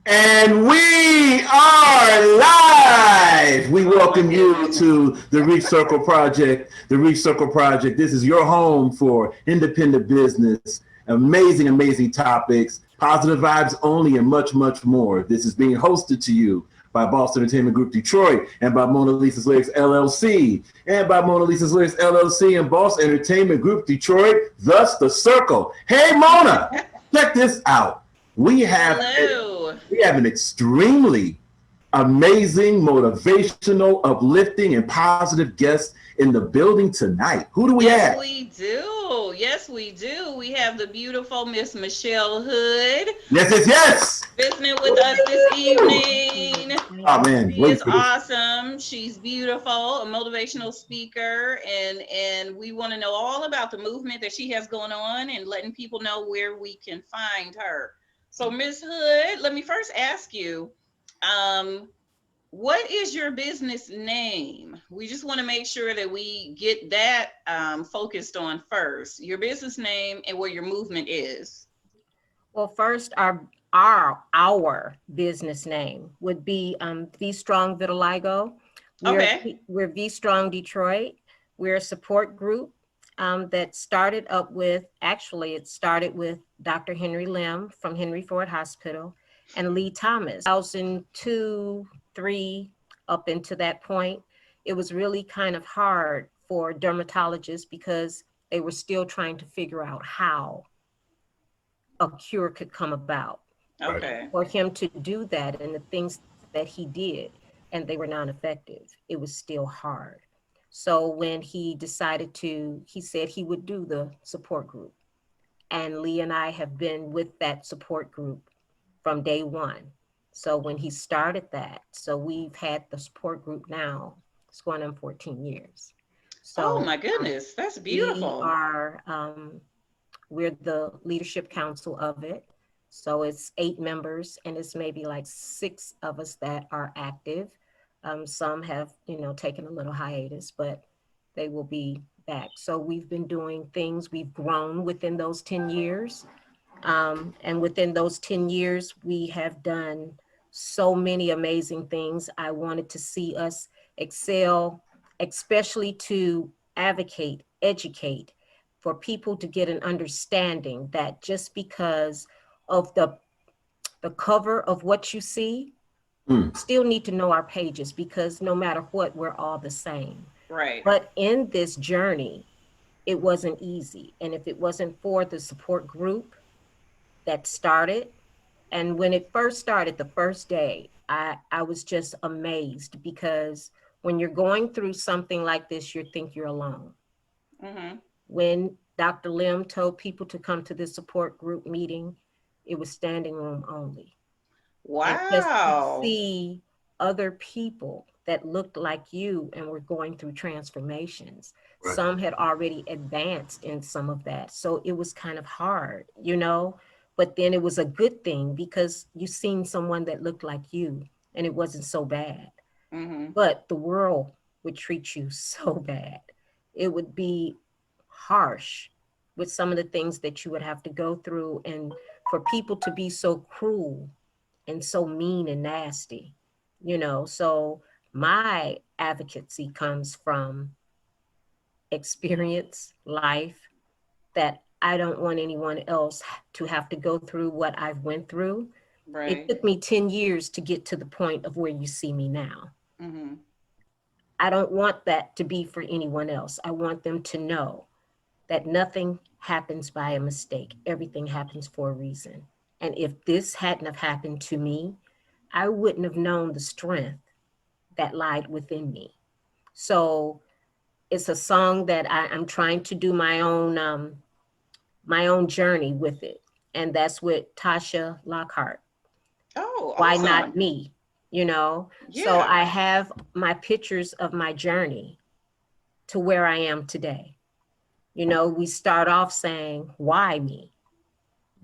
And we are live. We welcome you to the Reach Circle Project. The Reach Circle Project. This is your home for independent business, amazing, amazing topics, positive vibes only, and much, much more. This is being hosted to you by B.O.S.S Entertainment Group Detroit and by Mona Lisa's Lyrics LLC and by Mona Lisa's Lyrics LLC and B.O.S.S Entertainment Group Detroit, thus the circle. Hey, Mona, check this out. We have an extremely amazing, motivational, uplifting, and positive guest in the building tonight. Who do we have? Yes, we do. We have the beautiful Miss Michelle Hood. Yes. Visiting with us this evening. Oh man, she is awesome. She's beautiful, a motivational speaker, and we want to know all about the movement that she has going on and letting people know where we can find her. So, Ms. Hood, let me first ask you, what is your business name? We just want to make sure that we get that focused on first. Your business name and where your movement is. Well, first, our business name would be VStrong Vitiligo. We're VStrong Detroit. We're a support group that started up with, it started with Dr. Henry Lim from Henry Ford Hospital and Lee Thomas. 2002, 2003, up into that point, it was really kind of hard for dermatologists because they were still trying to figure out how a cure could come about. Okay. For him to do that and the things that he did, and they were non-effective, it was still hard. So when he decided he said he would do the support group. And Lee and I have been with that support group from day one. So when he started that, so we've had the support group now, it's going on 14 years. So, oh my goodness, that's beautiful. We're the leadership council of it. So it's 8 members and it's maybe like 6 of us that are active. Some have, taken a little hiatus, but they will be back. So we've been doing things, we've grown within those 10 years. And within those 10 years, we have done so many amazing things. I wanted to see us excel, especially to advocate, educate, for people to get an understanding that just because of the cover of what you see, still need to know our pages, because no matter what, we're all the same. Right. But in this journey, it wasn't easy. And if it wasn't for the support group that started, and when it first started, the first day, I was just amazed, because when you're going through something like this, you think you're alone. Mm-hmm. When Dr. Lim told people to come to this support group meeting, it was standing room only. Wow. And just to see other people that looked like you and were going through transformations. Right. Some had already advanced in some of that. So it was kind of hard, but then it was a good thing because you seen someone that looked like you and it wasn't so bad. Mm-hmm. But the world would treat you so bad. It would be harsh with some of the things that you would have to go through, and for people to be so cruel and so mean and nasty, so my advocacy comes from experience, life, that I don't want anyone else to have to go through what I've went through. Right. It took me 10 years to get to the point of where you see me now. Mm-hmm. I don't want that to be for anyone else. I want them to know that nothing happens by a mistake. Everything happens for a reason. And if this hadn't have happened to me, I wouldn't have known the strength that lied within me. So it's a song that I'm trying to do my own journey with it. And that's with Tasha Lockhart. Oh, Why awesome. Not Me? Yeah. So I have my pictures of my journey to where I am today. We start off saying, why me?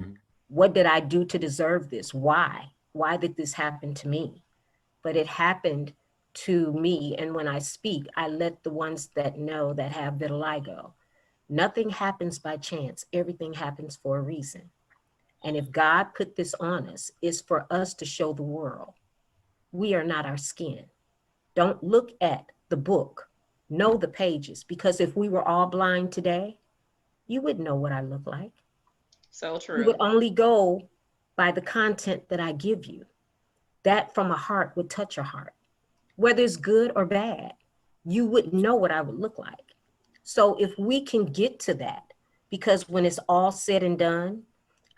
Mm-hmm. What did I do to deserve this? Why? Why did this happen to me? But it happened to me. And when I speak, I let the ones that know that have vitiligo. Nothing happens by chance. Everything happens for a reason. And if God put this on us, it's for us to show the world we are not our skin. Don't look at the book, know the pages, because if we were all blind today, you wouldn't know what I look like. So You would true. only go by the content that I give you. That from a heart would touch your heart. Whether it's good or bad, you wouldn't know what I would look like. So if we can get to that, because when it's all said and done,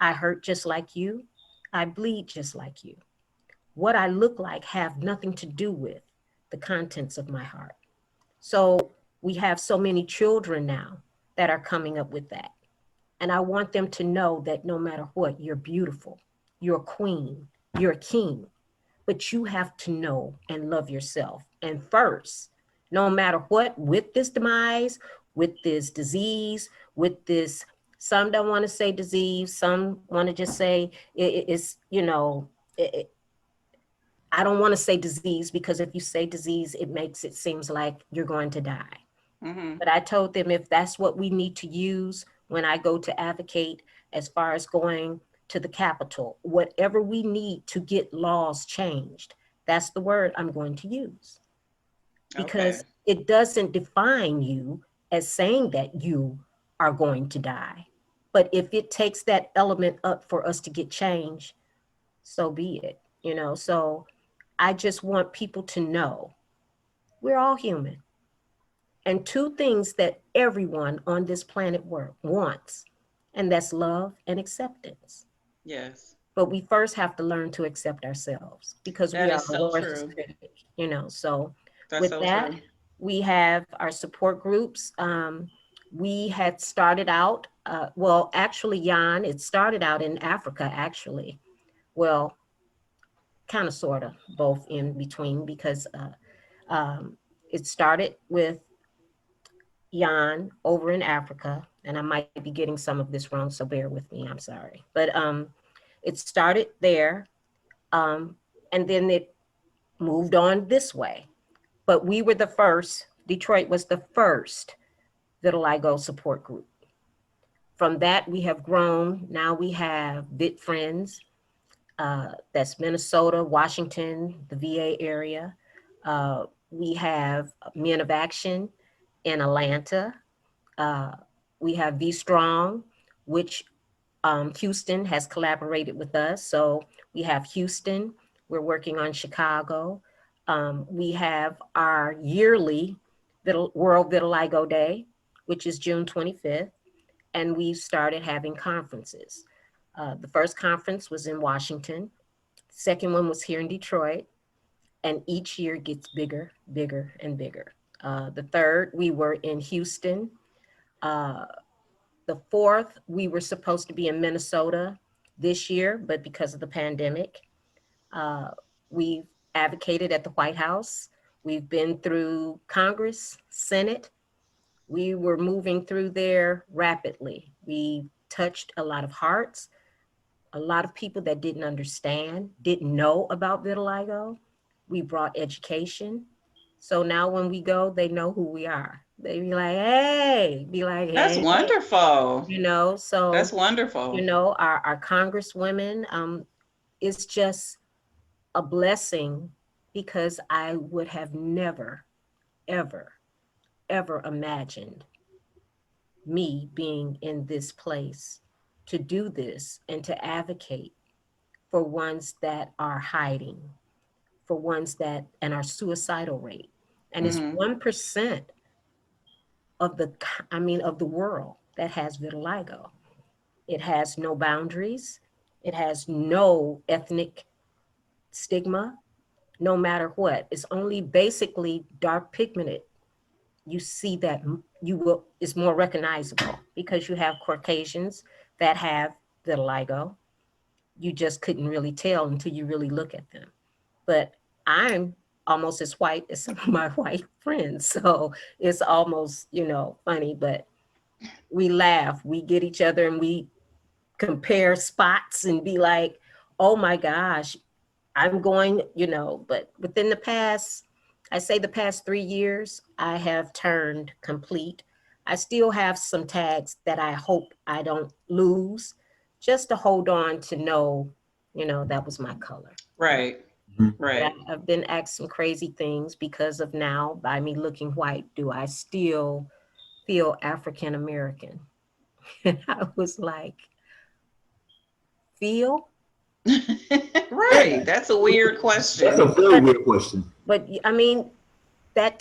I hurt just like you, I bleed just like you. What I look like have nothing to do with the contents of my heart. So we have so many children now that are coming up with that. And I want them to know that no matter what, you're beautiful, you're a queen, you're a king, but you have to know and love yourself. And first, no matter what, with this demise, with this disease, with this, some don't want to say disease, some want to just say it's, I don't want to say disease because if you say disease, it makes it seems like you're going to die. Mm-hmm. But I told them if that's what we need to use when I go to advocate as far as going to the Capitol, whatever we need to get laws changed, that's the word I'm going to use. Okay. Because it doesn't define you as saying that you are going to die. But if it takes that element up for us to get change, so be it. So I just want people to know we're all human. And two things that everyone on this planet wants, and that's love and acceptance. Yes. But we first have to learn to accept ourselves because we That are is our so worst true. critic. So That's with so that, true. we have our support groups. We had started out, well, actually, Jan, it started out in Africa, actually. Well, kind of, sort of, both in between because it started with Jan over in Africa, and I might be getting some of this wrong, so bear with me. I'm sorry, but it started there, um, and then it moved on this way. But we were the first. Detroit was the first vitiligo support group. From that, we have grown. Now we have Vit Friends. That's Minnesota, Washington, the VA area. We have Men of Action in Atlanta. Uh, we have VStrong, which Houston has collaborated with us. So we have Houston. We're working on Chicago. We have our yearly World Vitiligo Day, which is June 25th. And we started having conferences. The first conference was in Washington. The second one was here in Detroit. And each year gets bigger, bigger, and bigger. The third, we were in Houston. Uh, the fourth, we were supposed to be in Minnesota this year, but because of the pandemic, uh, we've advocated at the White House. We've been through Congress, Senate. We were moving through there rapidly. We touched a lot of hearts, a lot of people that didn't understand, didn't know about vitiligo. We brought education. So now when we go, they know who we are. They be like, That's hey, wonderful. so, That's wonderful. our congresswomen, it's just a blessing because I would have never, ever, ever imagined me being in this place to do this and to advocate for ones that are hiding, for ones that, and our suicidal rate. And it's Mm-hmm. 1% of the world that has vitiligo. It has no boundaries. It has no ethnic stigma, no matter what. It's only basically dark pigmented. You see that is more recognizable because you have Caucasians that have vitiligo. You just couldn't really tell until you really look at them. But I'm almost as white as some of my white friends. So it's almost, funny, but we laugh, we get each other and we compare spots and be like, oh my gosh, I'm going, but within the past, I say the past 3 years, I have turned complete. I still have some tags that I hope I don't lose, just to hold on to know, that was my color. Right. Mhm. But Right. I've been asked some crazy things because of now, by me looking white, do I still feel African American? And I was like, feel? Right. That's a weird That's question. a very But weird question. I mean, that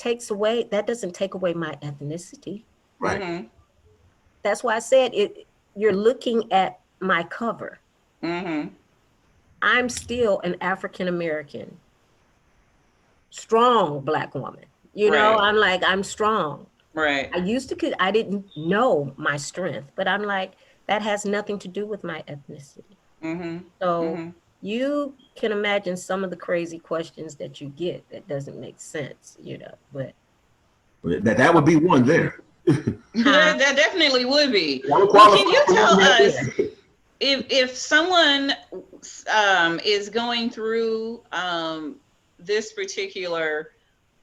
doesn't take away my ethnicity. Right. Mm-hmm. That's why I said it. You're looking at my cover. Mm-hmm. I'm still an African American, strong Black woman. Right. I'm like, I'm strong. Right. I didn't know my strength, but I'm like, that has nothing to do with my ethnicity. Mm-hmm. So Mm-hmm. you can imagine some of the crazy questions that you get that doesn't make sense, but That would be one there. huh? That definitely would be. That would Well, can qualify you for tell one right us there. if someone is going through this particular,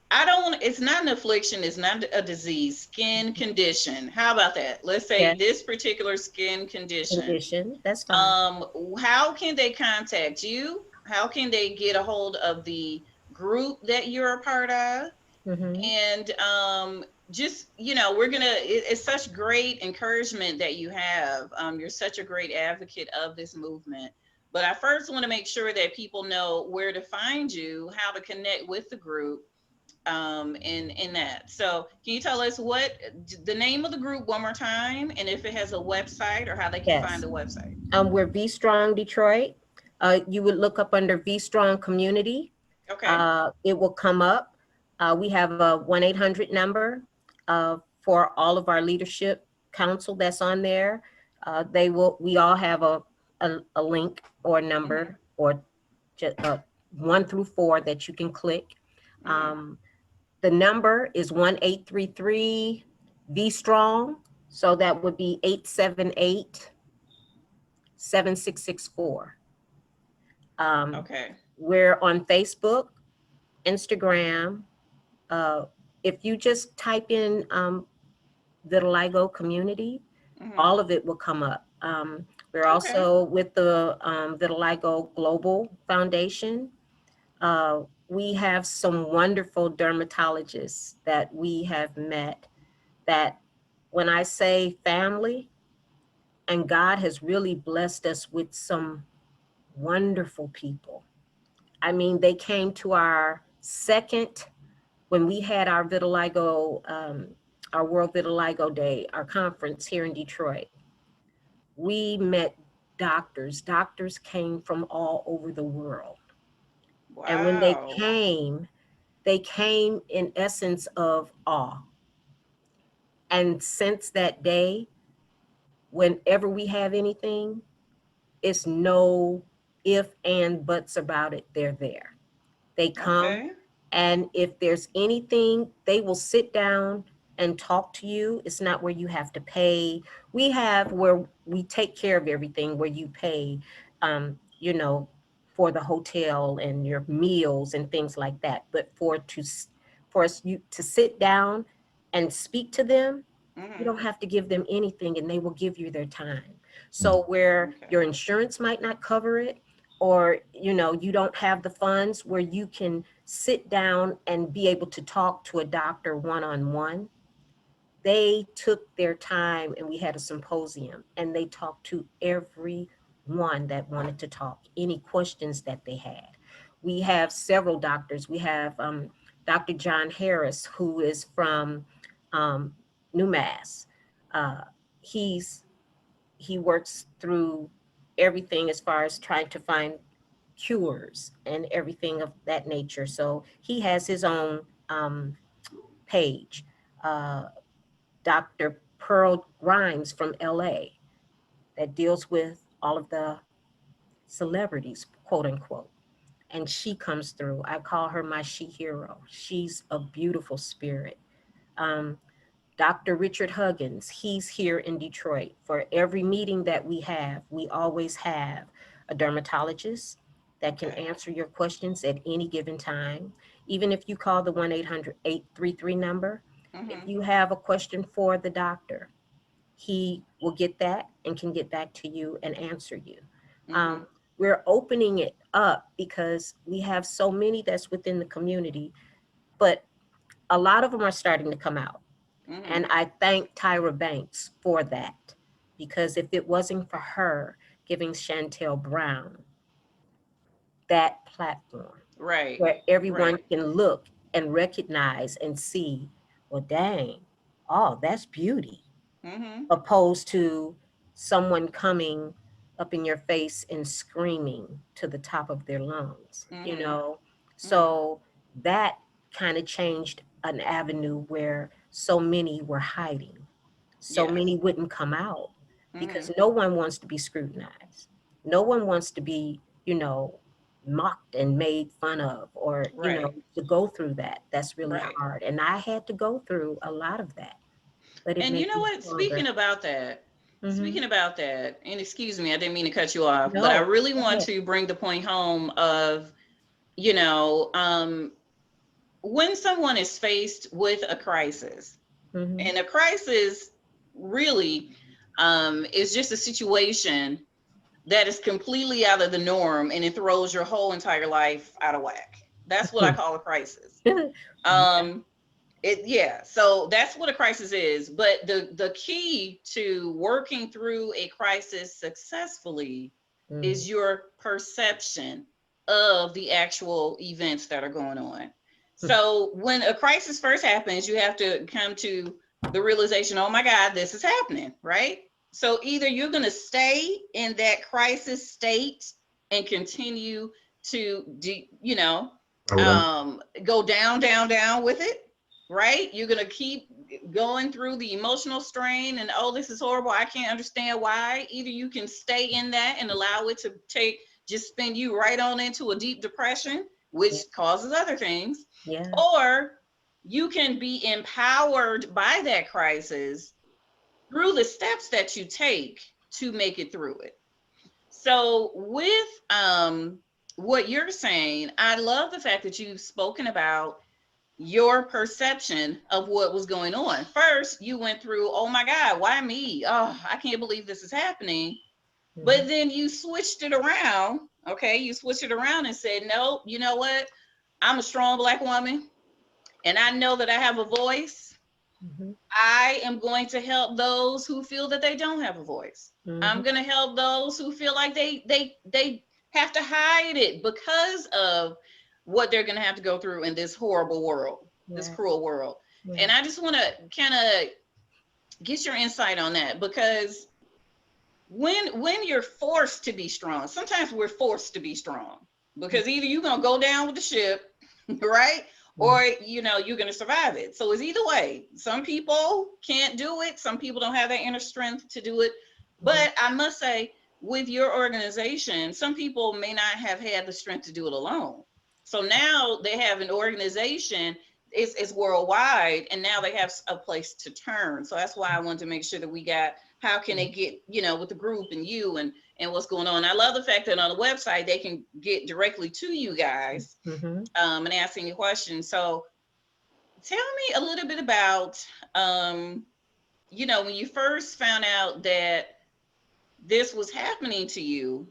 I don't want, it's not an affliction, it's not a disease, skin condition. How about that? Let's say Yeah, this particular skin condition. condition. That's fine. How can they contact you? How can they get a hold of the group that you're a part of? Hmm. And just, we're gonna, it's such great encouragement that you have. You're such a great advocate of this movement, but I first want to make sure that people know where to find you, how to connect with the group, in that. So can you tell us what the name of the group one more time, and if it has a website or how they can find Yes. the website? We're VStrong Detroit. You would look up under VStrong Community. Okay. It will come up. We have a 1-800 number for all of our leadership council that's on there. We all have a link or a Mm-hmm. number or just 1 through 4 that you can click. Mm-hmm. Um, the number is 1-833 VStrong. So that would be 878-7664. Um, Okay. we're on Facebook, Instagram. Uh, if you just type in Vitiligo community, Mm-hmm. all of it will come up. We're Okay. also with the Vitiligo Global Foundation. We have some wonderful dermatologists that we have met that when I say family, and God has really blessed us with some wonderful people. I mean, they came to our second, when we had our World Vitiligo Day, our conference here in Detroit. We met doctors. Doctors came from all over the world. And when Wow. they came in essence of awe. And since that day, whenever we have anything, it's no if and buts about it. They're there. They come, Okay. and if there's anything, they will sit down and talk to you. It's not where you have to pay. We have where we take care of everything, where you pay, you know, for the hotel and your meals and things like that. But for us you to sit down and speak to them, you Mm-hmm. don't have to give them anything, and they will give you their time. So where Okay. your insurance might not cover it, or you don't have the funds where you can sit down and be able to talk to a doctor one-on-one, they took their time, and we had a symposium, and they talked to everyone that wanted to talk, any questions that they had. We have several doctors. We have Dr. John Harris, who is from um, New Mass. uh, he's he works through everything as far as trying to find cures and everything of that nature. So he has his own page. Uh, Dr. Pearl Grimes from LA that deals with all of the celebrities, quote unquote. And she comes through. I call her my she hero. She's a beautiful spirit. Um, Dr. Richard Huggins, he's here in Detroit. For every meeting that we always have a dermatologist that can Okay. answer your questions at any given time. Even if you call the 1-800-833 number, if Mm-hmm. you have a question for the doctor, he will get that and can get back to you and answer you. Mm-hmm. Um, we're opening it up because we have so many that's within the community, but a lot of them are starting to come out. Mm-hmm. And I thank Tyra Banks for that, because if it wasn't for her giving Chantel Brown that platform Right. where everyone Right. can look and recognize and see, well, dang, oh, that's beauty, Mm-hmm. opposed to someone coming up in your face and screaming to the top of their lungs, you Mm-hmm. know? Mm-hmm. So that kind of changed an avenue where so many were hiding. So Yes. many wouldn't come out Mm-hmm. because no one wants to be scrutinized. No one wants to be, mocked and made fun of, or, Right. to go through that. That's really Right. hard. And I had to go through a lot of that, but it And you made know me what? stronger. Hmm. Speaking about that, and excuse me, I didn't mean to cut you off, but I No, really go want ahead. to bring the point home of, you know, when someone is faced with a crisis, Hmm. and a crisis really is just a situation that is completely out of the norm and it throws your whole entire life out of whack. That's what I call a crisis. Yeah. Um, yeah, so that's what a crisis is. But the key to working through a crisis successfully Mm. is your perception of the actual events that are going on. So when a crisis first happens, you have to come to the realization, oh my God, this is happening, right? So either you're going to stay in that crisis state and continue to, All right. go down, down, down with it, right? You're going to keep going through the emotional strain and, oh, this is horrible. I can't understand why. Either you can stay in that and allow it to just spin you right on into a deep depression, which Yeah. causes other things, Yeah. or you can be empowered by that crisis through the steps that you take to make it through it. So with what you're saying, I love the fact that you've spoken about your perception of what was going on. First, you went through, oh my God, why me? Oh, I can't believe this is happening. Hmm. But then you switched it around. Okay, you switched it around and said, no, you know what? I'm a strong Black woman and I know that I have a voice. Hmm. I am going to help those who feel that they don't have a voice. I'm Hmm. going to help those who feel like they have to hide it because of what they're going to have to go through in this horrible world, this Right. cruel world. And Right. I just want to kind of get your insight on that, because when you're forced to be strong, sometimes we're forced to be strong because either you're going to go down with the ship, right? Mhm. Or you're going to survive it. So it's either way. Some people can't do it, some people don't have that inner strength to do it. Mhm. But I must say, with your organization, some people may not have had the strength to do it alone. So now they have an organization, it's worldwide, and now they have a place to turn. So that's why I wanted to make sure that we got, how can they get, with the group and you and what's going on. I love the fact that on the website they can get directly to you guys, Mhm. and asking you questions. So tell me a little bit about, when you first found out that this was happening to you.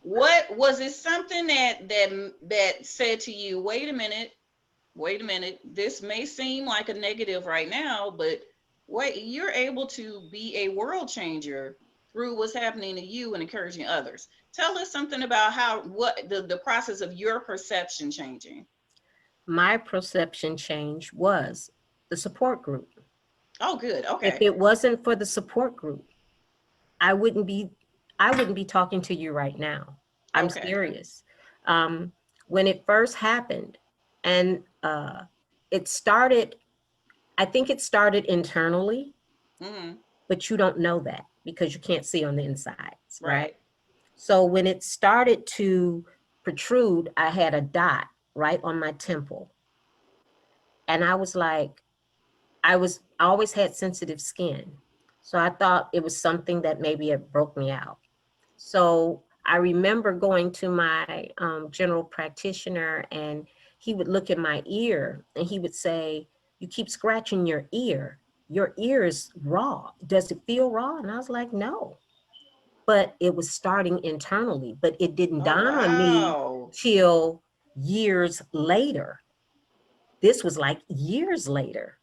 What was it, something that said to you, wait a minute, this may seem like a negative right now, but wait, you're able to be a world changer through what's happening to you and encouraging others. Tell us something about what the process of your perception changing. My perception change was the support group. Oh, good. If Okay. it wasn't for the support group, I wouldn't be I wouldn't be talking to you right now. I'm Okay. serious. Um, when it first happened, and it started, I think it started internally, Mm-hmm. but you don't know that because you can't see on the insides, right? Right. So when it started to protrude, I had a dot right on my temple. And I was like, I always had sensitive skin. So I thought it was something that maybe it broke me out. So I remember going to my general practitioner, and he would look at my ear and he would say, "You keep scratching your ear. Your ear is raw. Does it feel raw?" And I was like, "No." But it was starting internally, but it didn't Oh, dawn on me wow. till years later. This was like years later.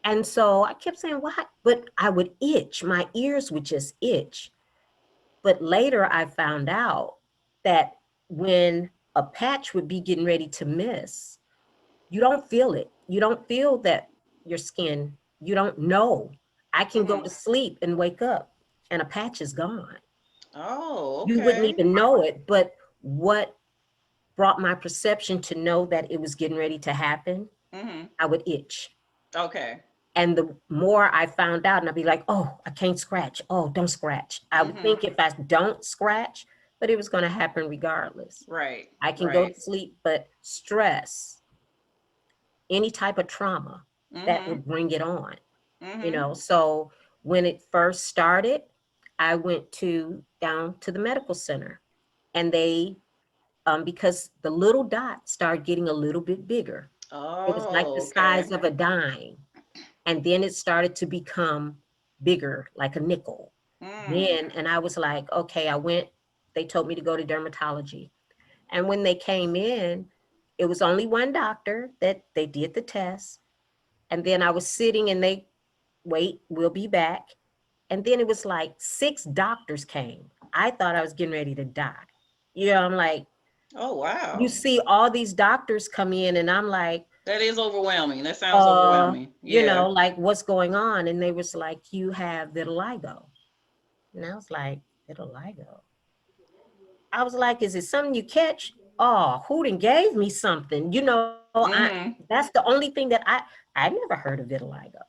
And so I kept saying, "Why?" But I would itch. My ears would just itch. But later I found out that when a patch would be getting ready to miss, you don't feel it. You don't feel that your skin, you don't know. I can go Mhm. to sleep and wake up and a patch is gone. Oh, You wouldn't okay. even know it. But what brought my perception to know that it was getting ready to happen, Mhm. I would itch. Okay. And the more I found out, and I'd be like, "Oh, I can't scratch. Oh, don't scratch." I would Mhm. think if I don't scratch, but it was going to happen regardless. Right. I can go Right. to sleep, but stress, any type of trauma, that Mhm. would bring it on, Mhm. So when it first started, I went down to the medical center, and they, because the little dot started getting a little bit bigger. It was like the Oh, size okay. of a dime. And then it started to become bigger, like a nickel. Mm. Then, and I was like, okay, they told me to go to dermatology. And when they came in, it was only one doctor that they did the test. And then I was sitting and they, "Wait, we'll be back." And then it was like 6 doctors came. I thought I was getting ready to die. I'm like, Oh, you wow. see all these doctors come in, and I'm like, That is overwhelming. That sounds overwhelming. Yeah. like, "What's going on?" And they was like, "You have vitiligo." And I was like, "Vitiligo?" I was like, "Is it something you catch?" "Oh, who done gave me something?" Mhm. That's the only thing that I never heard of vitiligo.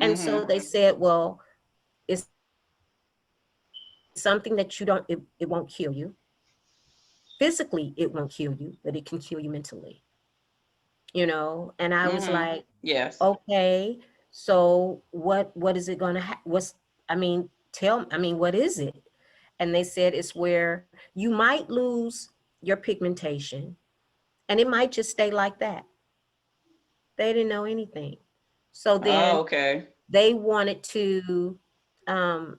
And so Mhm. they said, "Well, it's something that you don't, it won't kill you. Physically, it won't kill you, but it can kill you mentally." And I was like, Mhm. Yes. "Okay, so what is it gonna what is it?" And they said it's where you might lose your pigmentation, and it might just stay like that. They didn't know anything. So Oh, then okay. they wanted to um,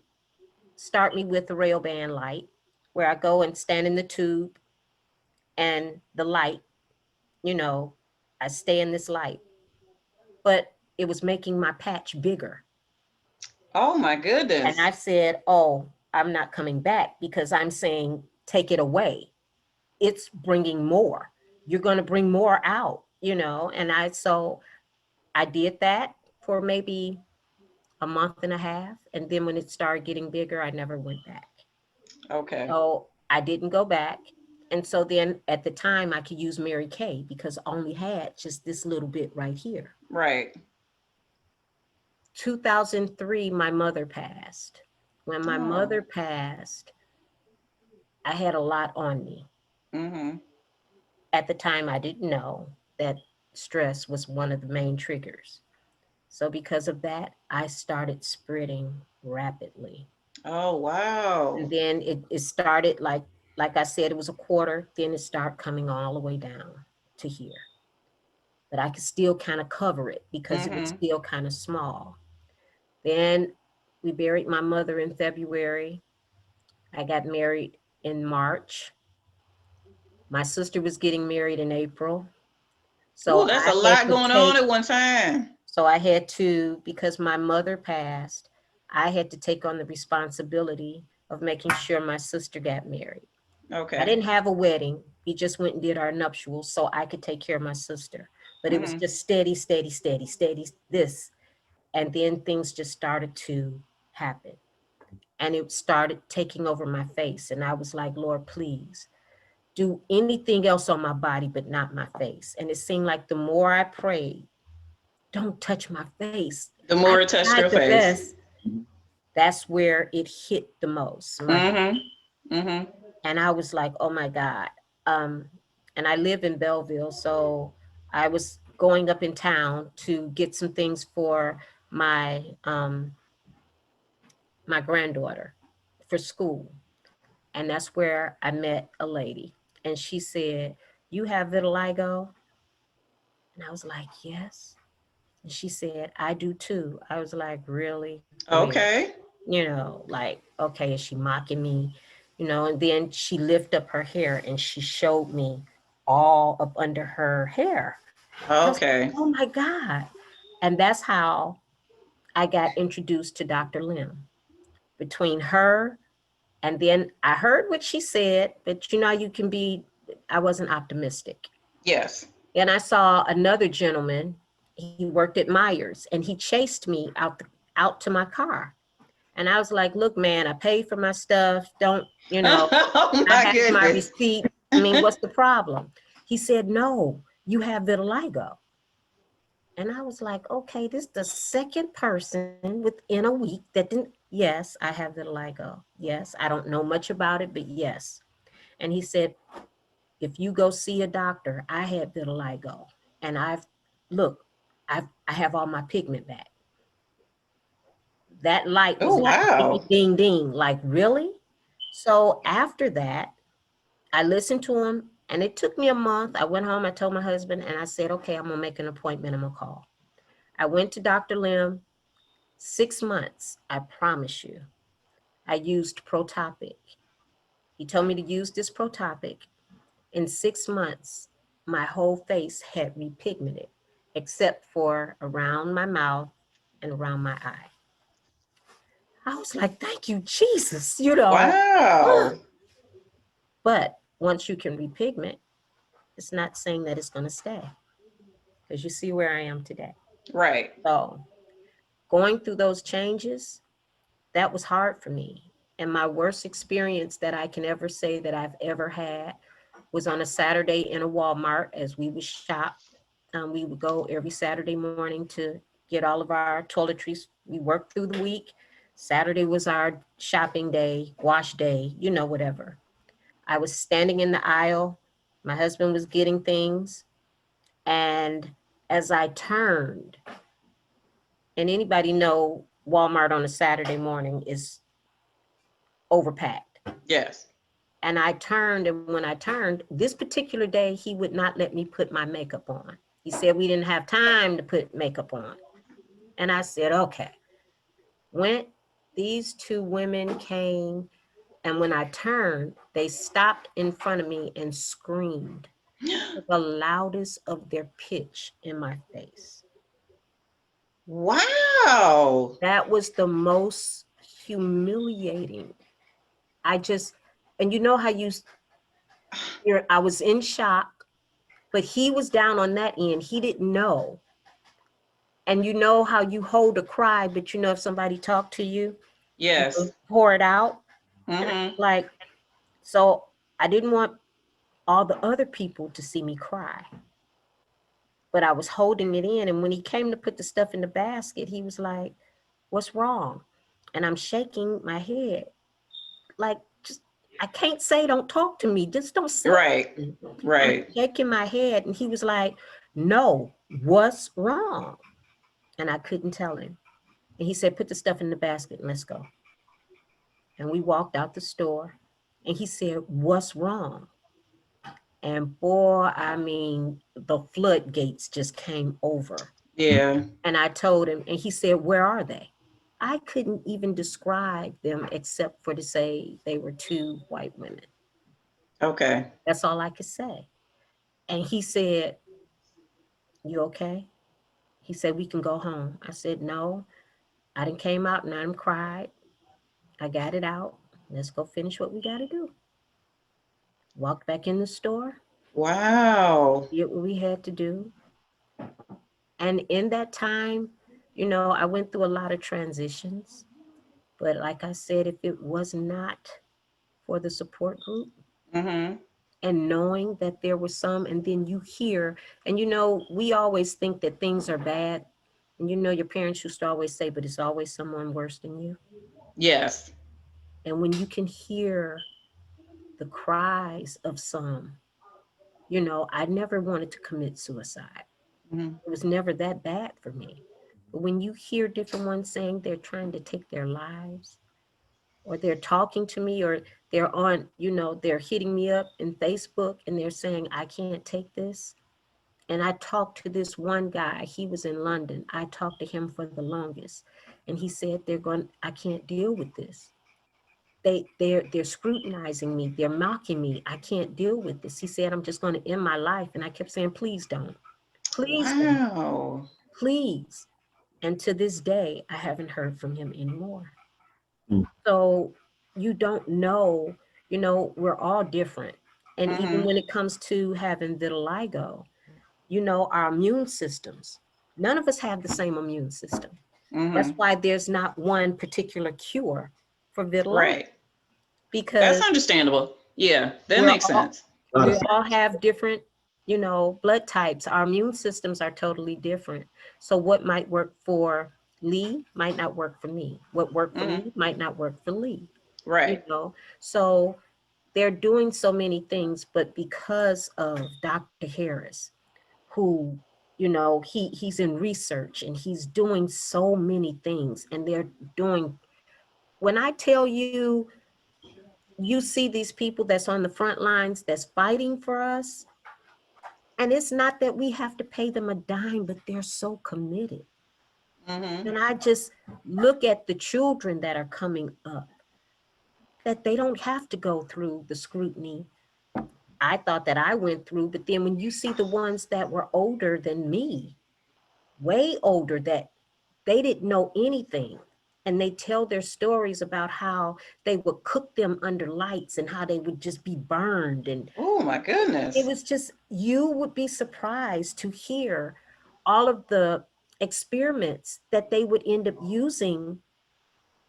start me with the rail band light, where I go and stand in the tube, and the light, you know, I stay in this light, but it was making my patch bigger. Oh my And I goodness. said, "Oh, I'm not coming back because I'm saying take it away. It's bringing more. You're going to bring more out." And so I did that for maybe a month and a half. And then when it started getting bigger, I never went back. Okay. So I didn't go back. And so then at the time, I could use Mary Kay because I only had just this little bit right here. Right. 2003, my mother passed. When my Oh. mother passed, I had a lot on me. Mhm. At the time, I didn't know that stress was one of the main triggers. So because of that, I started spreading rapidly. Oh, And wow. then it started like I said, it was a quarter, then it started coming all the way down to here. But I could still kind of cover it because it was Mhm. still kind of small. Then we buried my mother in February. I got married in March. My sister was getting married in April. Ooh, So that's I a had lot to going on take, at one time. because my mother passed, I had to take on the responsibility of making sure my sister got married. I Okay. didn't have a wedding. We just went and did our nuptials so I could take care of my sister. But it was Mhm. just steady, steady, steady, steady, this. And then things just started to happen. And it started taking over my face. And I was like, "Lord, please do anything else on my body, but not my face." And it seemed like the more I prayed, "Don't touch my face. The I more it touched tried her the face. best." That's where it hit the most, my Mhm. Mhm. and I was like, "Oh my God." Um, and I live in Belleville, so I was going up in town to get some things for my my granddaughter for school. And that's where I met a lady. And she said, "You have vitiligo?" And I was like, yes. And she said, I do too. I was like, really? Where? Okay. You know, like, okay, is she mocking me? You know, and then she lifted up her hair and she showed me all up under her hair. I was like, Okay. oh my God. And that's how I got introduced to Dr. Lim. Between her and then I heard what she said, but you know, you can be, I wasn't optimistic. Yes. And I saw another gentleman, he worked at Myers and he chased me out to my car. And I was like, look, man, I paid for my stuff. Don't, you know, Oh I my have my goodness. receipt. I mean, what's the problem? He said, no, you have vitiligo. And I was like, okay, this is the second person within a week that didn't. Yes, I have vitiligo. Yes, I don't know much about it, but yes. And he said, if you go see a doctor, I had vitiligo, and look, I have all my pigment back. That light Oh was like ding, wow. ding, ding. Like really? So after that, I listened to him, and it took me a month. I went home. I told my husband, and I said, okay, I'm gonna make an appointment. I'm gonna call. I went to Dr. Lim. 6 months, I promise you. I used Protopic. He told me to use this Protopic. In 6 months, my whole face had repigmented, except for around my mouth and around my eye. I was like, thank you, Jesus, you know. Wow. But once you can repigment, it's not saying that it's going to stay because you see where I am today. Right. So going through those changes, that was hard for me. And my worst experience that I can ever say that I've ever had was on a Saturday in a Walmart as we would shop. We would go every Saturday morning to get all of our toiletries. We worked through the week. Saturday was our shopping day, wash day, you know, whatever. I was standing in the aisle. My husband was getting things. And as I turned, and anybody know Walmart on a Saturday morning is overpacked. Yes. And I turned, and when I turned, this particular day, he would not let me put my makeup on. He said we didn't have time to put makeup on. And I said, okay. When these two women came, and when I turned, they stopped in front of me and screamed the loudest of their pitch in my face. Wow. That was the most humiliating. I just, and you know how I was in shock, but he was down on that end. He didn't know. And you know how you hold a cry, but you know if somebody talked to you, you Yes. pour it out. Mm-hmm. Like, so I didn't want all the other people to see me cry, but I was holding it in. And when he came to put the stuff in the basket, he was like, what's wrong? And I'm shaking my head. Like, just, I can't say, don't talk to me. Just don't say Right. anything. And Right. I'm shaking my head. And he was like, no, what's wrong? And I couldn't tell him. And he said, put the stuff in the basket and let's go. And we walked out the store. And he said, what's wrong? And boy, I mean, the floodgates just came over. Yeah. And I told him, and he said, where are they? I couldn't even describe them except for to say they were two white women. Okay. That's all I could say. And he said, you okay? He said, we can go home. I said, no, I done came out and I done cried. I got it out. Let's go finish what we got to do. Walked back in the store, Wow. did what we had to do. And in that time, you know, I went through a lot of transitions. But like I said, if it was not for the support group Mm-hmm. and knowing that there was some, and then you hear, and you know, we always think that things are bad. And you know, your parents used to always say, but it's always someone worse than you. Yes. And when you can hear the cries of some, you know, I never wanted to commit suicide. Mm-hmm. It was never that bad for me. But when you hear different ones saying they're trying to take their lives, or they're talking to me, or they're on, you know, they're hitting me up in Facebook and they're saying, I can't take this. And I talked to this one guy, he was in London. I talked to him for the longest. And he said, I can't deal with this. They're scrutinizing me. They're mocking me. I can't deal with this. He said, I'm just going to end my life. And I kept saying, please don't. Please don't. Wow. Please. And to this day, I haven't heard from him anymore. Mm. So you don't know, we're all different. And even when it comes to having vitiligo, our immune systems, none of us have the same immune system. That's why there's not one particular cure for vitiligo. Right. Because that's understandable. Yeah, that makes sense. We all have different, blood types. Our immune systems are totally different. So what might work for Lee might not work for me. What worked for me might not work for Lee. Right. So they're doing so many things, but because of Dr. Harris, who, he's in research and he's doing so many things, and when I tell you, you see these people that's on the front lines that's fighting for us. And it's not that we have to pay them a dime, but they're so committed. And I just look at the children that are coming up, that they don't have to go through the scrutiny I thought that I went through. But then when you see the ones that were older than me, way older, that they didn't know anything, and they tell their stories about how they would cook them under lights and how they would just be burned. And oh my goodness, it was just, you would be surprised to hear all of the experiments that they would end up using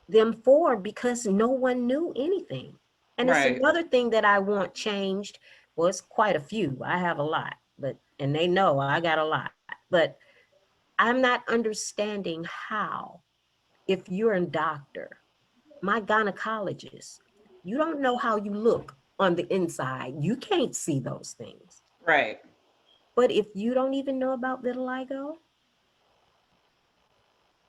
them for, because no one knew anything. And it's another thing that I want changed. Well, it's quite a few. I have a lot, and they know I got a lot, but I'm not understanding how, if you're a doctor, my gynecologist, you don't know how you look on the inside. You can't see those things. Right. But if you don't even know about vitiligo,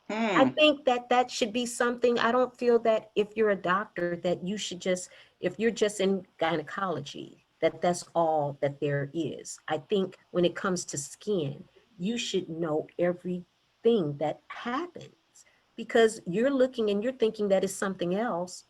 I think that should be something. I don't feel that if you're a doctor that you should just, if you're just in gynecology, that's all that there is. I think when it comes to skin, you should know everything that happens, because you're looking and you're thinking that it's something else,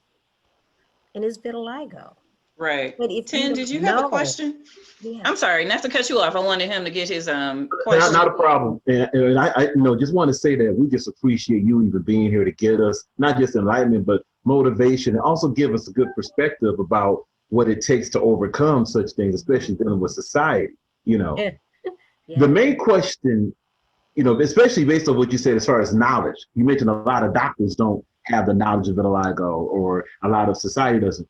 and it's vitiligo. Right. But if Tim, did you have a question? Yeah. I'm sorry, not to cut you off. I wanted him to get his question. Not a problem. And I just want to say that we just appreciate you even being here to get us not just enlightenment, but motivation, and also give us a good perspective about what it takes to overcome such things, especially dealing with society. Yeah. The main question, especially based on what you said as far as knowledge, you mentioned a lot of doctors don't have the knowledge of vitiligo, or a lot of society doesn't.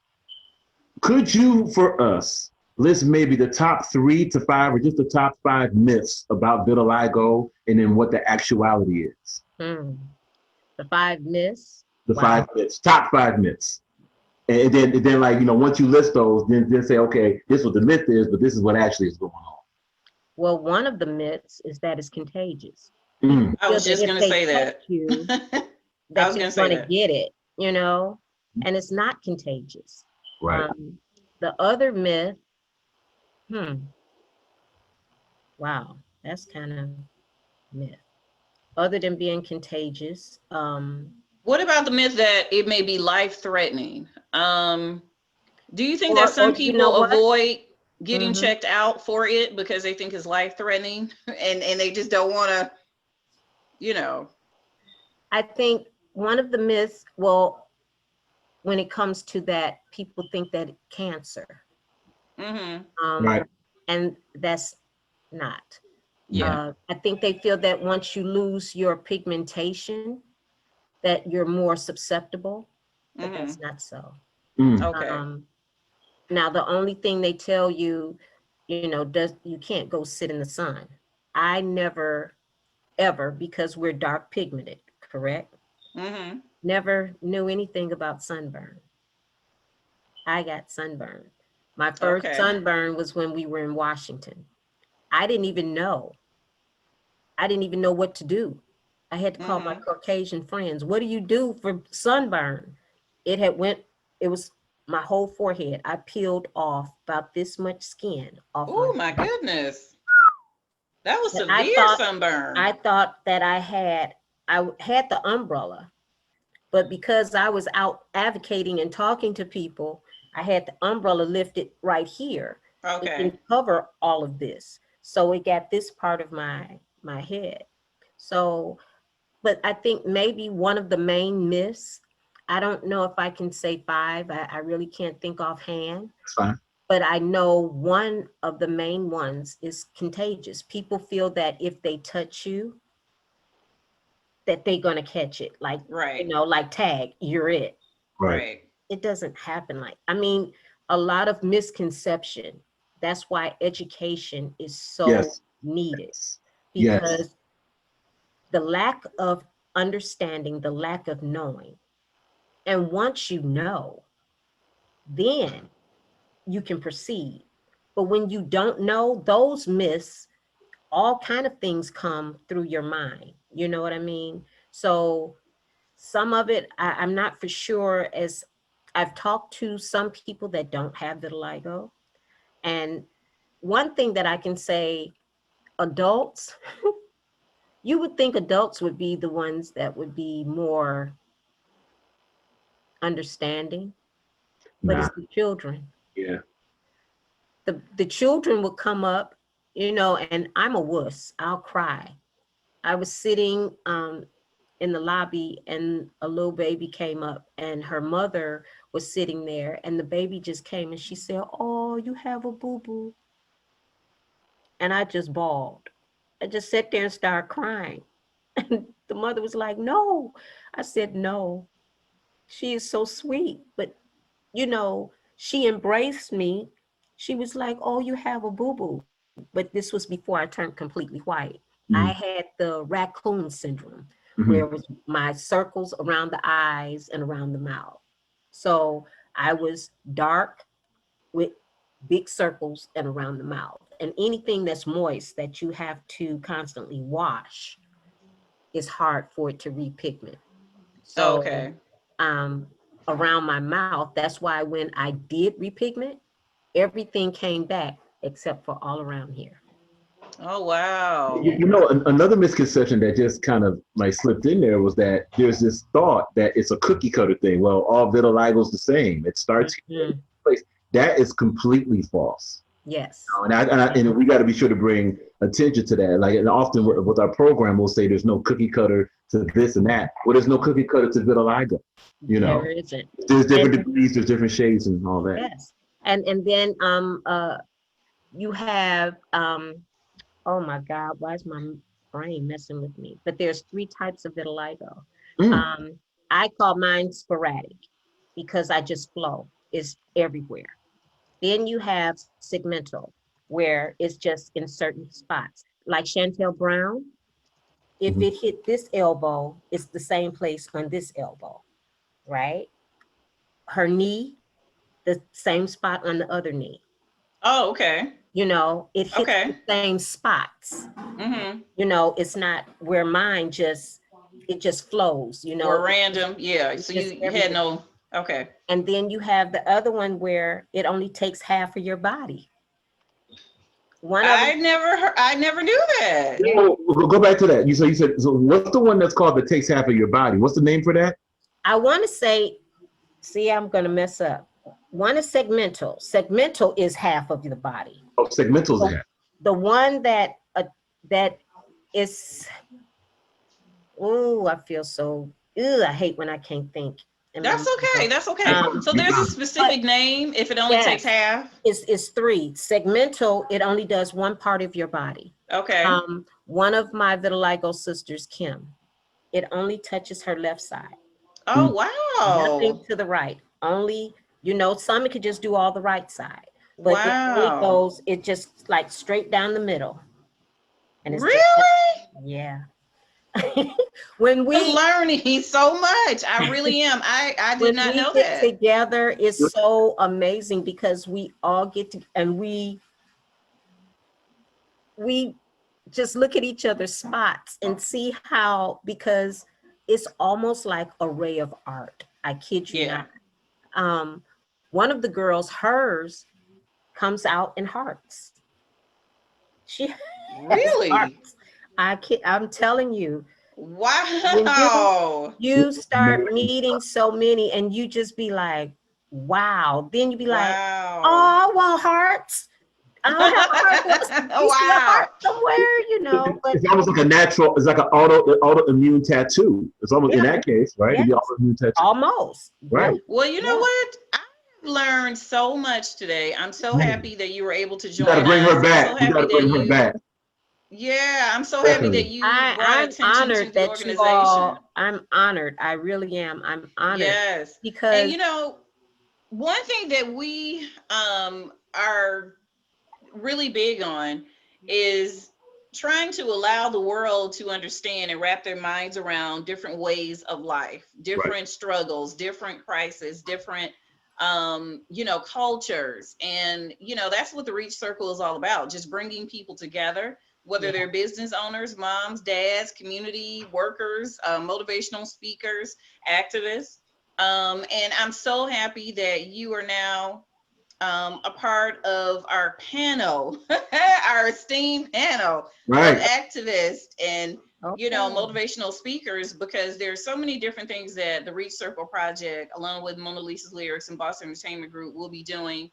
Could you, for us, list maybe the top 3 to 5, or just the top 5 myths about vitiligo, and then what the actuality is? The 5 myths? The 5 myths, top 5 myths. And then like, once you list those, then say, okay, this is what the myth is, but this is what actually is going on. Well, one of the myths is that it's contagious. I was just going to say that. I was going to get it, and it's not contagious. Right. The other myth, wow, that's kind of myth. Other than being contagious. What about the myth that it may be life-threatening? Do you think that some people avoid getting checked out for it because they think it's life-threatening, and they just don't want to, I think one of the myths, when it comes to that, people think that it's cancer. Right. And that's not. Yeah. I think they feel that once you lose your pigmentation, that you're more susceptible, but that's not so. Okay. Now, the only thing they tell you, you can't go sit in the sun. I never, ever, because we're dark pigmented, correct? Never knew anything about sunburn. I got sunburned. My first sunburn was when we were in Washington. I didn't even know. I didn't even know what to do. I had to call my Caucasian friends. What do you do for sunburn? It was my whole forehead. I peeled off about this much skin off. Oh my goodness. That was But severe sunburn. I thought that I had the umbrella, but because I was out advocating and talking to people, I had the umbrella lifted right here. It Okay. didn't cover all of this. So it got this part of my head. So, but I think maybe one of the main myths, I don't know if I can say 5, I really can't think offhand. That's fine. But I know one of the main ones is contagious. People feel that if they touch you, that they're gonna catch it. Like, Right. like tag, you're it. Right. It doesn't happen like, I mean, a lot of misconception. That's why education is so Yes. needed, Yes. because the lack of understanding, the lack of knowing. And once you know, then you can proceed. But when you don't know, those myths, all kind of things come through your mind. You know what I mean? So some of it, I'm not for sure, as I've talked to some people that don't have vitiligo. And one thing that I can say, adults, you would think adults would be the ones that would be more understanding, but Nah. it's the children. Yeah. The children would come up, and I'm a wuss. I'll cry. I was sitting in the lobby, and a little baby came up, and her mother was sitting there, and the baby just came and she said, "Oh, you have a boo-boo." And I just bawled. I just sat there and started crying. And the mother was like, "No." I said, "No, she is so sweet." But, she embraced me. She was like, "Oh, you have a boo-boo." But this was before I turned completely white. I Mm-hmm. had the raccoon syndrome, where Mm-hmm. it was my circles around the eyes and around the mouth. So I was dark with big circles and around the mouth. And anything that's moist that you have to constantly wash, is hard for it to repigment. So Okay. um, around my mouth, that's why when I did repigment, everything came back except for all around here. Oh wow. Yeah. Another misconception that just kind of like slipped in there was that there's this thought that it's a cookie cutter thing. Well, all vitiligo's the same. It starts here, Mhm. place. That is completely false. Yes. And we got to be sure to bring attention to that. Like, and often with our program, we'll say there's no cookie cutter to this and that. Well, there's no cookie cutter to vitiligo. There isn't. There's different And degrees, there's different shades, and all that. yes. And then you have oh my God, why is my brain messing with me? But there's 3 types of vitiligo. Mm. Um, I call mine sporadic because I just flow. It's everywhere. Then you have segmental, where it's just in certain spots. Like Chantel Brown, if Mhm. it hit this elbow, it's the same place on this elbow, right? Her knee, the same spot on the other knee. Oh, okay. It hits the Okay. same spots. Mm-hmm. It's not where mine it just flows, Or random. Yeah. it's So just you had everywhere. no. Okay. And then you have the other one where it only takes half of your body. One of them, I never knew that. yeah, Well, we'll go back to that. You said, so what's the one that's called that takes half of your body? What's the name for that? I want to say, see, I'm going to mess up. One is segmental. Segmental is half of the body. Oh, segmental's So that. the one that is, oh, I feel so, I hate when I can't think. That's okay. That's okay. So You there's a got it. specific name if it only takes Yes, half. it's 3. Segmental, it only does one part of your body. Okay. One of my vitiligo sisters, Kim, it only touches her left side. Oh Mm. Nothing wow. to the right. Only, some it could just do all the right side, but it only Wow. goes, it just like straight down the middle. And it's just, Really? yeah. When I'm we learning so much. I really am. I did when not we know get that. together, it's so amazing because we all get to, and we just look at each other's spots and see how, because it's almost like a ray of art. I kid you Yeah. not. One of the girls, hers comes out in hearts. She Really? I'm telling you, when Wow. you start meeting so many and you just be like, wow. Then you be like, Wow. oh, I want hearts. I don't have a heart. You see a Wow. heart somewhere, you know, but It's almost like a natural. It's like an autoimmune tattoo. It's almost in yeah, that case, right? It'd yes, be autoimmune tattoo, almost. right? Yeah, Well, you know yeah. what? I've learned so much today. I'm so Mm. happy that you were able to You got to join bring us. her I'm so back. You got happy to that bring her back. I'm so happy that Definitely. you brought I'm attention to honored the that you organization. all, I'm honored. I really am. I'm honored Yes. And because, you know, one thing that we are really big on is trying to allow the world to understand and wrap their minds around different ways of life, Right. different struggles, different crises, different cultures. And that's what the Reach Circle is all about, just bringing people together, whether yeah. they're business owners, moms, dads, community workers, motivational speakers, activists. And I'm so happy that you are now a part of our panel, our esteemed panel of Right. activists and Okay. motivational speakers, because there's so many different things that the Reach Circle Project, along with Mona Lisa's Lyrics and Boston Entertainment Group, will be doing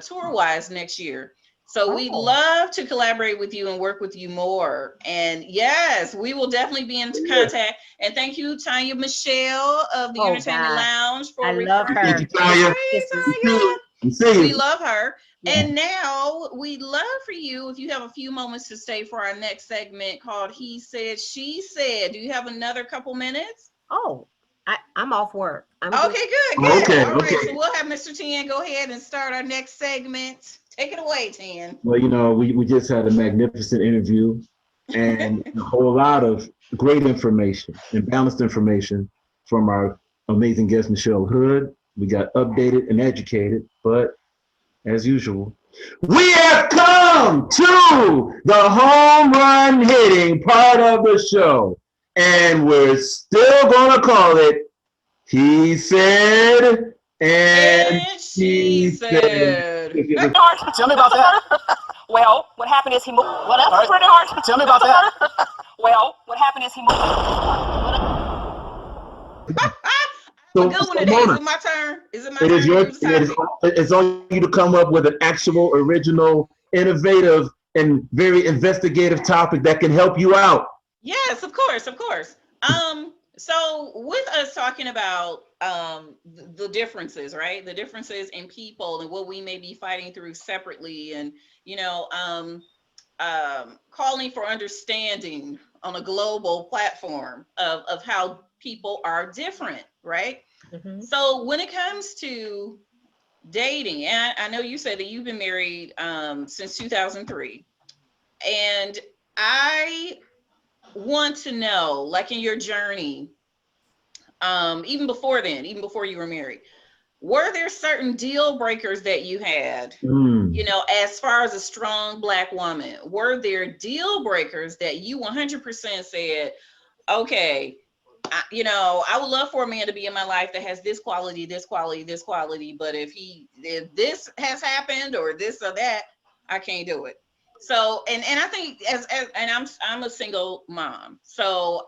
tour wise next year. So we'd Oh, love to collaborate with you and work with you more. And yes, we will definitely be in contact. And thank you, Tanya Michelle of the oh Entertainment God. Lounge, I for love referring. Thank you, her. Tanya. Hey, This is, Tanya. You see We you. love her. yeah. And now we'd love for you, if you have a few moments to stay for our next segment called He Said, She Said. Do you have another couple minutes? Oh, I'm off work. I'm good. Okay, good, good. Okay. All right, so Okay. we'll have Mr. Tien go ahead and start our next segment. Take it away, Tien. Well, we just had a magnificent interview and a whole lot of great information and balanced information from our amazing guest, Michelle Hood. We got updated and educated, but as usual, we have come to the home run hitting part of the show. And we're still going to call it He Said and And she She Said. said, Tell me about that. Well, what happened is he moved. Well, that's pretty hard. Tell me about that. Well, what happened is he moved. a So, good one so today. Is Mona, it my turn? Is it my it turn is to your do the topic? it's on you to come up with an actual, original, innovative, and very investigative topic that can help you out. Yes, of course, of course. So with us talking about the differences, right? The differences in people and what we may be fighting through separately, and you know, calling for understanding on a global platform of how people are different, right? Hmm. So when it comes to dating, and I know you said that you've been married since 2003, and I want to know, like in your journey, even before then, even before you were married, were there certain deal breakers that you had? Mm. As far as a strong Black woman, were there deal breakers that you 100% said, okay, I would love for a man to be in my life that has this quality, this quality, this quality, but if this has happened or this or that, I can't do it. So, and I think and I'm a single mom, so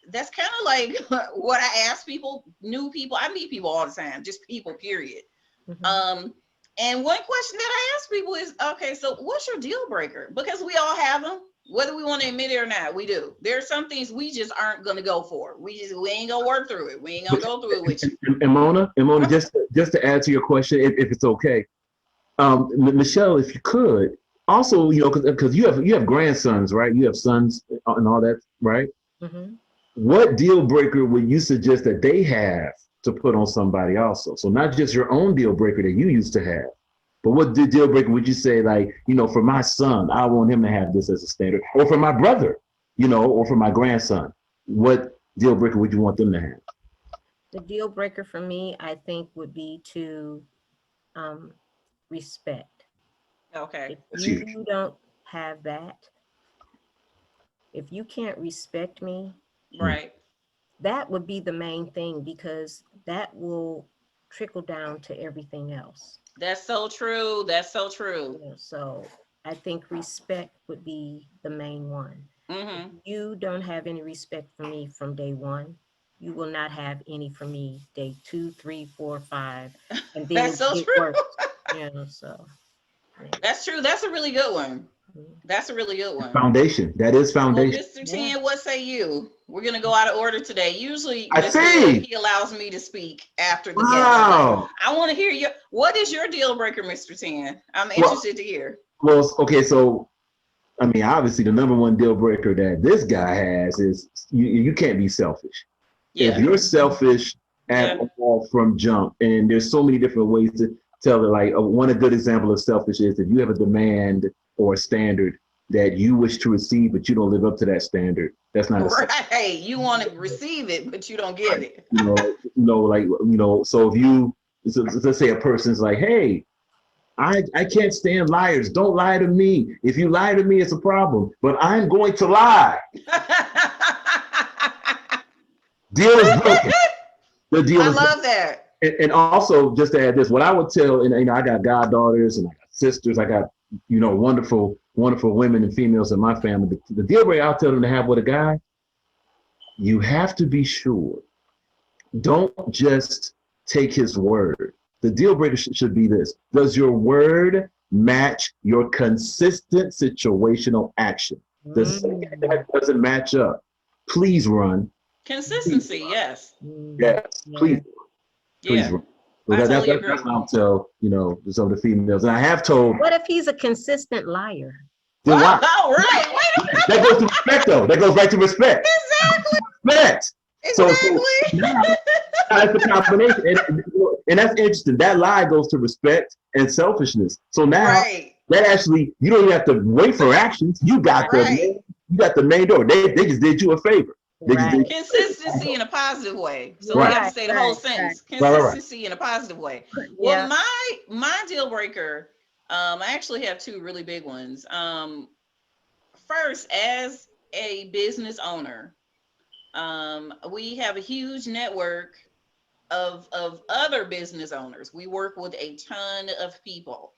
that's kind of like what I ask people, new people. I meet people all the time, just people, period. Hmm. Um, and one question that I ask people is, okay, so what's your deal breaker? Because we all have them, whether we want to admit it or not. We do. There are some things we just aren't gonna go for. We ain't gonna work through it. We ain't gonna go through it with you. And Mona, just to add to your question, if it's okay, Michelle, if you could also, because you have grandsons, right? You have sons and all that, right? Hmm. What deal breaker would you suggest that they have to put on somebody also? So not just your own deal breaker that you used to have, but what deal breaker would you say, like, for my son, I want him to have this as a standard, or for my brother, or for my grandson, what deal breaker would you want them to have? The deal breaker for me, I think, would be to respect. Okay. If That's huge. you don't have that, if you can't respect me, Right. that would be the main thing, because that will trickle down to everything else. That's so true. That's so true. So I think respect would be the main one. If you don't have any respect for me from day one, you will not have any for me day 2, 3, 4, 5, and then That's so it true. works. So yeah. That's true. That's a really good one. That's a really good one. Foundation. That is Well, foundation. Mr. Tan, what say you? We're gonna go out of order today. Usually, I see. he allows me to speak after the guest. Wow. I want to hear you. What is your deal breaker, Mr. Tan? I'm interested to hear. Well, okay, so I mean, obviously, the number one deal breaker that this guy has is you can't be selfish. Yeah. If you're selfish at all from jump, and there's so many different ways to tell it. Like one good example of selfish is if you have a demand or a standard that you wish to receive, but you don't live up to that standard. That's not right. You want to receive it, but you don't get it. So if you, let's say a person's like, hey, I can't stand liars. Don't lie to me. If you lie to me, it's a problem. But I'm going to lie. Deal is broken. The deal I is love that. And also, just to add this, what I would tell, and I got goddaughters and I got sisters, I got wonderful women and females in my family. The deal breaker I'll tell them to have with a guy, you have to be sure. Don't just take his word. The deal breaker should be this: does your word match your consistent situational action? The second that doesn't match up, please run. Consistency, yes. Yes, please. Please run. So that's what I'll tell, some of the females. And I have told. What if he's a consistent liar? Then why? Oh, right. Wait a minute. That goes to respect, though. That goes back to respect. Exactly. Respect. Exactly. So now, that's the combination. And that's interesting. That lie goes to respect and selfishness. So now that actually, you don't even have to wait for actions. You got the main door. They just did you a favor. Consistency in a positive way. So we have to say the whole sentence. Consistency in a positive way. Well, my deal breaker, I actually have two really big ones. First, as a business owner, we have a huge network of other business owners. We work with a ton of people.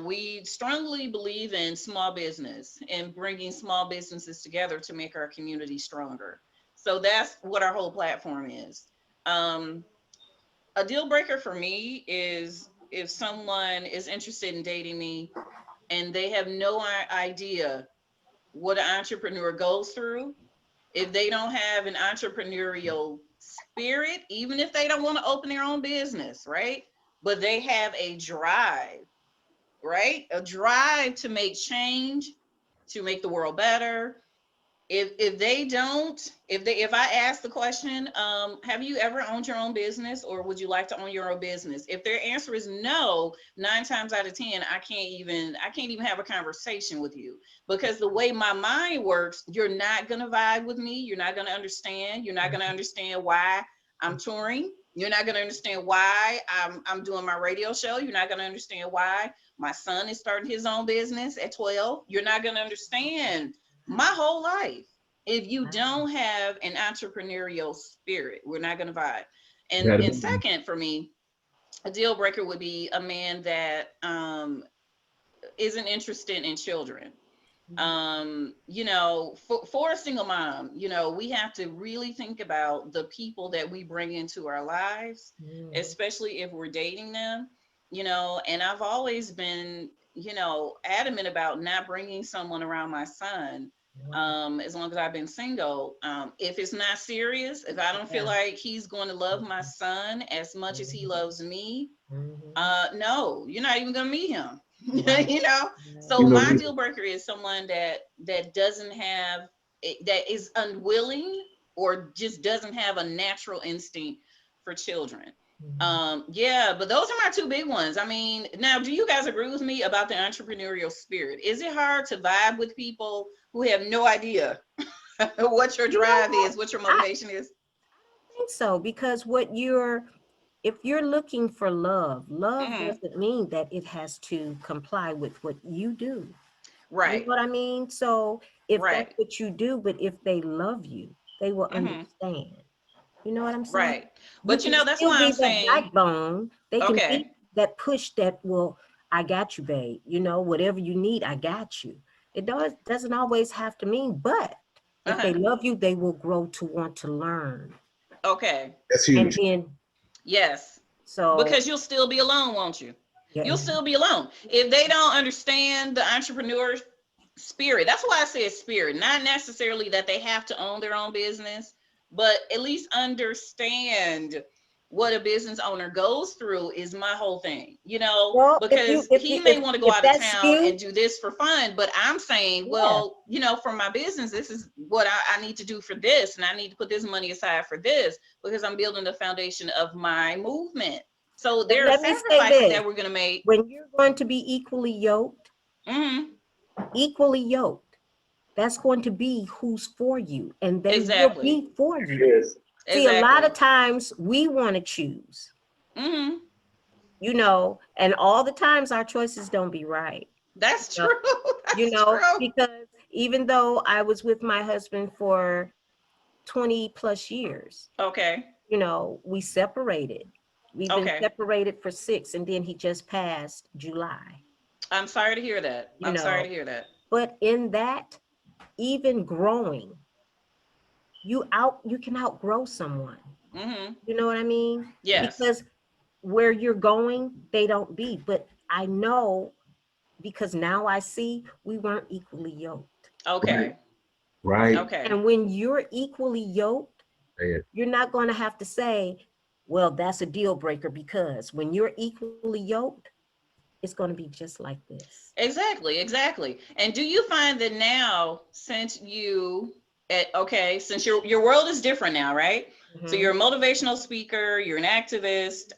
We strongly believe in small business and bringing small businesses together to make our community stronger. So that's what our whole platform is. A deal breaker for me is if someone is interested in dating me and they have no idea what an entrepreneur goes through. If they don't have an entrepreneurial spirit, even if they don't want to open their own business, right? But they have a drive, right? A drive to make change, to make the world better. If I ask the question, have you ever owned your own business or would you like to own your own business? If their answer is no, 9 times out of 10, I can't even have a conversation with you, because the way my mind works, you're not going to vibe with me. You're not going to understand. You're not going to understand why I'm touring. You're not going to understand why I'm doing my radio show. You're not going to understand why my son is starting his own business at 12. You're not going to understand my whole life. If you don't have an entrepreneurial spirit, we're not going to vibe. And second, for me, a deal breaker would be a man that isn't interested in children. For a single mom, we have to really think about the people that we bring into our lives, especially if we're dating them, and I've always been, adamant about not bringing someone around my son. As long as I've been single, if it's not serious, if I don't feel like he's going to love my son as much as he loves me, no, you're not even going to meet him. So my deal breaker is someone that doesn't have, that is unwilling or just doesn't have a natural instinct for children. But those are my two big ones. I mean, now, do you guys agree with me about the entrepreneurial spirit? Is it hard to vibe with people who have no idea what your drive is, what your motivation is? I think so, because if you're looking for love doesn't mean that it has to comply with what you do. Right. You know what I mean? So if that's what you do, but if they love you, they will understand. You know what I'm saying? Right. But that's why I'm saying backbone. They can be that push that will I got you, babe. You know, whatever you need, I got you. It doesn't always have to mean, but if they love you, they will grow to want to learn. Okay. That's And huge. then, Yes. so Because you'll still be alone, won't you? yeah. You'll still be alone. If they don't understand the entrepreneur spirit, that's why I said spirit, not necessarily that they have to own their own business, but at least understand what a business owner goes through is my whole thing, you know, Well, because he may want to go if out of that's town you, and do this for fun, but I'm saying, Yeah. well, you know, for my business, this is what I need to do for this, and I need to put this money aside for this because I'm building the foundation of my movement. So there are let me say sacrifices this. that we're going to make. When you're going to be equally yoked, that's going to be who's for you, and they will be for you. Yes. See, a lot of times we want to choose, you know, and all the times our choices don't be right. That's true. That's you know, true. because even though I was with my husband for 20 plus years, Okay. you know, we separated. We've been separated for 6, and then he just passed July. I'm sorry to hear that. I'm sorry to hear that. But in that, even growing, you can outgrow someone. You know what I mean? Yes. Because where you're going, they don't be. But I know, because now I see we weren't equally yoked. Okay. Right. Okay. And when you're equally yoked, you're not going to have to say, well, that's a deal breaker, because when you're equally yoked, it's going to be just like this. Exactly. Exactly. And do you find that now, since since your world is different now, right? So you're a motivational speaker, you're an activist,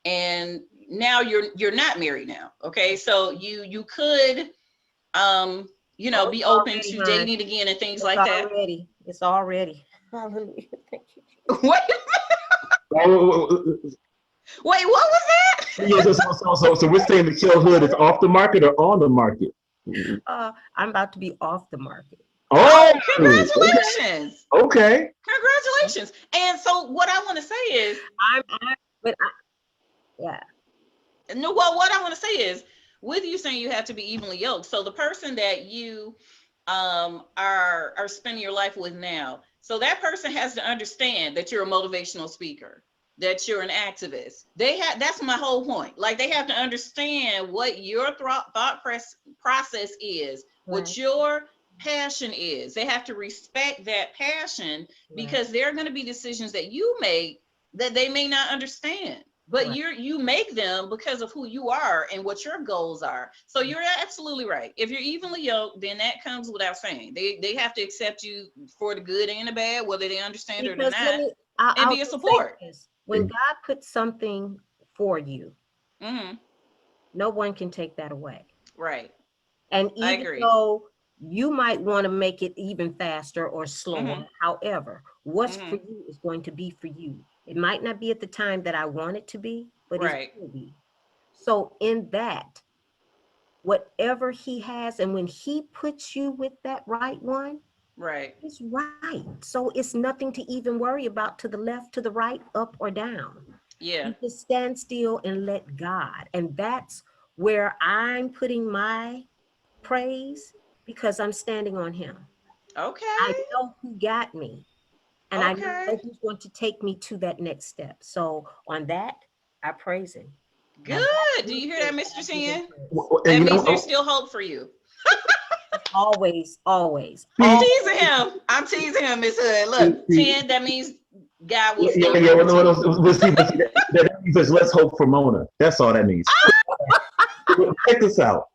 and now you're not married now. Okay. So you could, you know, be open to dating again and things like that. It's already. Hallelujah. Thank you. Wait, what was that? Yeah, so we're saying the Kill Hood is off the market or on the market? I'm about to be off the market. Oh, congratulations. Okay. Congratulations. And so what I want to say is, no, well, what I want to say is, with you saying you have to be evenly yoked, so the person that you are spending your life with now, so that person has to understand that you're a motivational speaker, that you're an activist. That's my whole point. Like, they have to understand what your thought process is, what your passion is. They have to respect that passion, because there are going to be decisions that you make that they may not understand, but you make them because of who you are and what your goals are. So you're absolutely right. If you're evenly yoked, then that comes without saying. They have to accept you for the good and the bad, whether they understand it or not, and be a support. When God puts something for you, no one can take that away. Right. And even though you might want to make it even faster or slower, however, what's for you is going to be for you. It might not be at the time that I want it to be, but it will be. So in that, whatever he has, and when he puts you with that right one, it's right. So it's nothing to even worry about, to the left, to the right, up or down. Yeah. You just stand still and let God. And that's where I'm putting my praise, because I'm standing on him. Okay. I know who got me, and I know who's going to take me to that next step. So on that, I praise him. Good. Do you hear that, Mr. Tin? That means there's still hope for you. Always. I'm teasing him, Miss Hood. Look, Tin, that means God will still. That means let's hope for Mona. That's all that means. Check this out.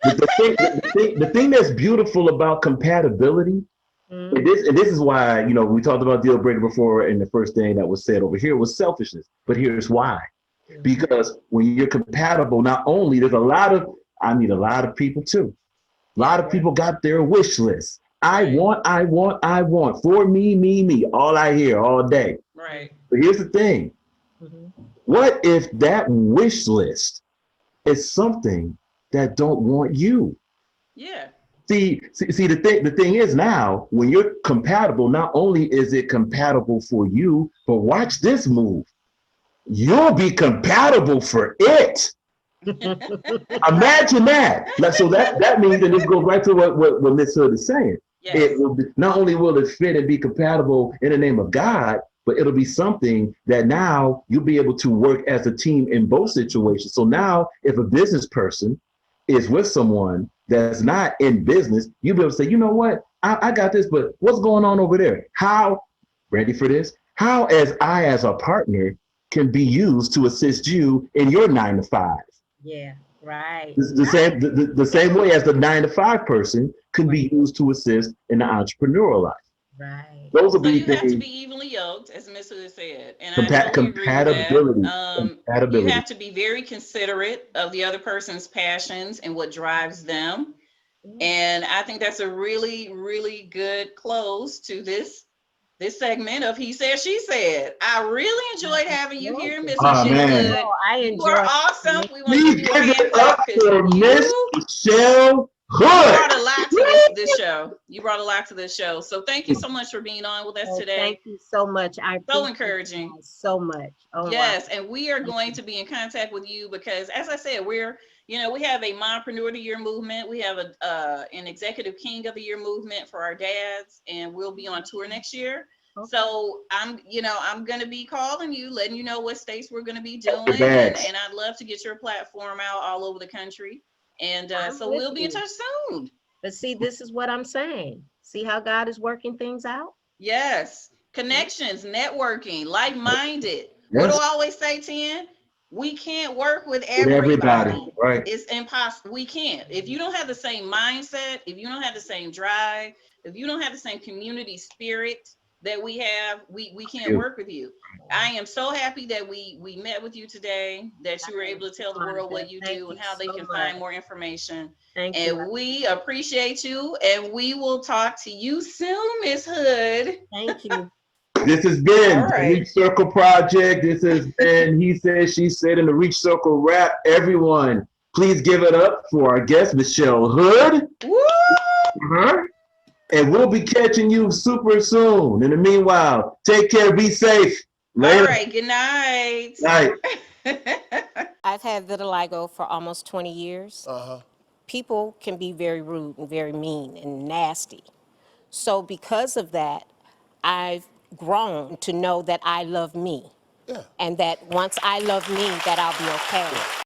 The thing that's beautiful about compatibility, and this is why, you know, we talked about deal breaker before, and the first thing that was said over here was selfishness. But here's why. Because when you're compatible, not only I meet a lot of people too. A lot of people got their wish list. I want for me. All I hear all day. Right. But here's the thing. What if that wish list is something that don't want you? Yeah. See, the thing is, now, when you're compatible, not only is it compatible for you, but watch this move. You'll be compatible for it. Imagine that. Like, so that means, and this goes right to what Miss Hood is saying. Yes. It will be, not only will it fit and be compatible in the name of God, but it'll be something that now you'll be able to work as a team in both situations. So now, if a business person is with someone that's not in business, you'll be able to say, you know what, I got this, but what's going on over there? How, ready for this? How, as a partner, can be used to assist you in your 9 to 5? Yeah, right. The same way as the 9 to 5 person could be used to assist in the entrepreneurial life. Right. Those will So be you have to things. be evenly yoked, as Miss Hood said, and I totally agree with that. You Compatibility. have to be very considerate of the other person's passions and what drives them. And I think that's a really, really good close to this segment of He Said, She Said. I really enjoyed having you here, Miss Oh, Michelle man. Hood. I You enjoyed are awesome. We want to Please give you a give hand it clap up because for Miss Michelle you brought a Hood. lot to this show. You brought a lot to this show. So thank you so much for being on with us today. Thank you so much. I So appreciate encouraging. you guys so much. Oh, Yes, wow. and we are going to be in contact with you because, as I said, we have a Mompreneur of the Year movement. We have an Executive King of the Year movement for our dads, and we'll be on tour next year. Okay. So I'm going to be calling you, letting you know what states we're going to be doing, and I'd love to get your platform out all over the country. And so we'll be in touch soon. But see, this is what I'm saying. See how God is working things out? Yes. Connections, networking, like-minded. Yes. What do I always say, Tien? We can't work with everybody. Right. It's impossible. We can't. If you don't have the same mindset, if you don't have the same drive, if you don't have the same community spirit that we have, we can't work with you. I am so happy that we met with you today, that you were able to tell the world what you do and how they can find more information. And we appreciate you, and we will talk to you soon, Miss Hood. Thank you. This has been All right. the Reach Circle Project. This has been He Said, She Said in the Reach Circle Rap. Everyone, please give it up for our guest, Michelle Hood. Woo! And we'll be catching you super soon. In the meanwhile, take care, be safe. Later. All right, good night. Night. I've had vitiligo for almost 20 years. People can be very rude and very mean and nasty. So because of that, I've grown to know that I love me. And that once I love me, that I'll be okay.